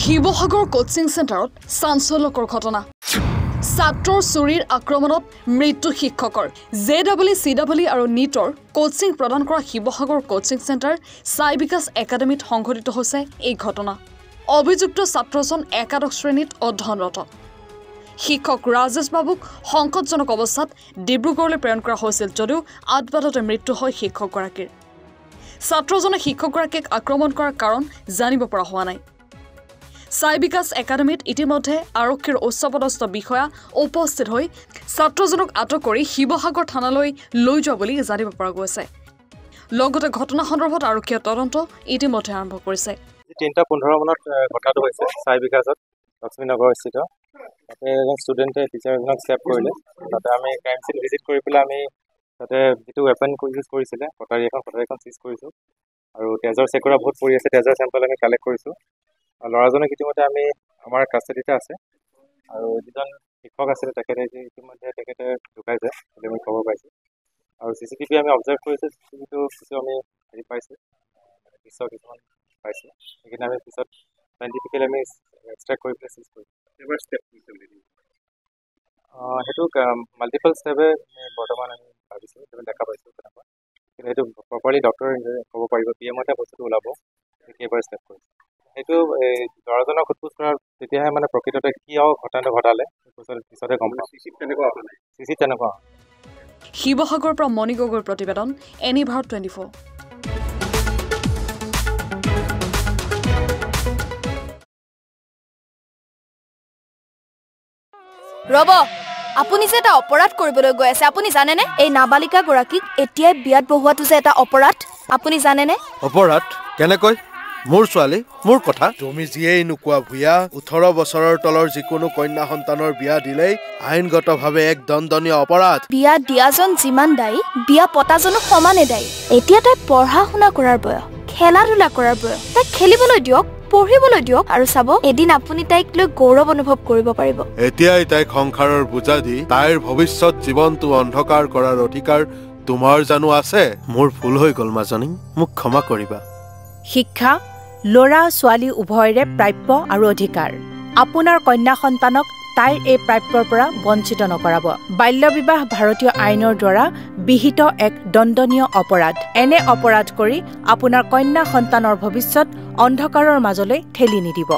Sivasagar coaching চেণ্টাৰত চাঞ্চল্যকৰ ঘটনা ছাত্ৰৰ চুৰিৰ আক্ৰমণত মৃত্যু শিক্ষকৰ JEE আৰু নীটৰ কোচিং প্ৰদান কৰা শিৱসাগৰ কোচিং চেণ্টাৰ সাই বিকাশ একাডেমীত সংঘটিত হৈছে এই ঘটনা অভিযুক্ত ছাত্ৰজন একাদশ শ্ৰেণীত অধ্যয়নৰত শিক্ষক ৰাজেশ বাবুক সংকটজনক অৱস্থাত ডিব্ৰুগড়লৈ প্ৰেৰণ কৰা হৈছিল যদিও আটবাটতে মৃত্যু হয় শিক্ষকগৰাকীৰ ছাত্ৰজনে শিক্ষকগৰাকীক আক্ৰমণ কৰাৰ কাৰণ জানিব পৰা হোৱা নাই সাই বিকাশ একাডেমীত ইতিমধ্যে আৰক্ষীৰ উচ্চপদস্থ বিষয়া উপস্থিত হৈ ছাত্ৰজনক আটক কৰি শিৱসাগৰ থানালৈ লৈ যোৱা বুলি জানিব পৰা গৈছে লগতে ঘটনা সন্দৰ্ভত আৰক্ষীয়ে তদন্ত ইতিমধ্যে আৰম্ভ কৰিছে 3:15 মানত ঘটনাটো হৈছে সাই বিকাশত লক্ষ্মীনগৰ স্থিত তাতে এজন ষ্টুডেণ্টে টিচাৰজনক স্লেপ কৰিলে তাতে আমি ক্ৰাইম সিন ভিজিট কৰি পেলাই আমি তাতে যেটো ৱেপন ইউজ কৰিছিলে কটাৰীখন চিজ কৰিছো আৰু তেজৰ চেকৰা বহুত পৰি আছে তেজৰ চেম্পল আমি কালেক্ট কৰিছো লৰাজনক ইতিমধ্যে আমি আমাৰ কাষ্টডিতে আছে আৰু যিজন শিক্ষক আছিল তেখেতে ইতিমধ্যে তেখেতে ঢুকাইছে বুলি আমি খবৰ পাইছো আৰু CCTV আমি অবজাৰ্ভ কৰিছো CCTVটো কিছু আমি হেৰি পাইছো পিছত কিছুমান পাইছো সেইখিনি আমি পিছত সাইণ্টিফিকেলি আমি এক্সট্ৰেক্ট কৰি পেলাই চিজ কৰিছো এবাৰ ষ্টেপ সেইটো মাল্টিপল ষ্টেপে বৰ্তমান আমি ভাবিছো সেইটো দেখা পাইছো তেনেকুৱা কিন্তু সেইটো প্ৰপাৰলি ডক্টৰে ক'ব পাৰিব PMতে বস্তুটো ওলাব কেইবাৰ ষ্টেপ কৰিছে সেইটো ল'ৰাজনক সোধপোছ কৰাৰ তেতিয়াহে মানে প্ৰকৃততে কি ঘটনাটো ঘটালে পিছতে গম পাম চিচি তেনেকুৱা শিৱসাগৰৰ পৰা মণি গগৈৰ প্ৰতিবেদন এনিভাৰ 24 ৰব আপুনি যে এটা অপৰাধ কৰিবলৈ গৈ আছে আপুনি জানে নে এই নাবালিকা গৰাকীক এতিয়াই বিয়াত বহুৱাটো যে এটা অপৰাধ আপুনি জানে নে অপৰাধ কেনেকৈ মোৰ ছোৱালী মোৰ কথা তুমি যিয়েই নোকোৱা ভূয়া 18 বছৰৰ তলৰ যিকোনো কন্যা সন্তানৰ বিয়া দিলেই আইনগতভাৱে এক দণ্ডনীয় অপৰাধ বিয়া দিয়াজন যিমান দায়ী বিয়া পতাজনো সমানে দায়ী এতিয়া তাই পঢ়া শুনা কৰাৰ বয়স খেলা ধূলা কৰাৰ বয়স তাই খেলিবলৈ দিয়ক পঢ়িবলৈ দিয়ক আৰু চাব এদিন আপুনি তাইক লৈ গৌৰৱ অনুভৱ কৰিব পাৰিব এতিয়াই তাইক সংসাৰৰ বুজা দি তাইৰ ভৱিষ্যত জীৱনটো অন্ধকাৰ কৰাৰ অধিকাৰ তোমাৰ জানো আছে মোৰ ভুল হৈ গ'ল মাজনী মোক ক্ষমা কৰিবা শিক্ষা ল'ৰা ছোৱালী উভয়ৰে প্ৰাপ্য আৰু অধিকাৰ আপোনাৰ কন্যা সন্তানক তাইৰ এই প্ৰাপ্যৰ পৰা বঞ্চিত নকৰাব বাল্য বিবাহ ভাৰতীয় আইনৰ দ্বাৰা বিহিত এক দণ্ডনীয় অপৰাধ এনে অপৰাধ কৰি আপোনাৰ কন্যা সন্তানৰ ভৱিষ্যত অন্ধকাৰৰ মাজলৈ ঠেলি নিদিব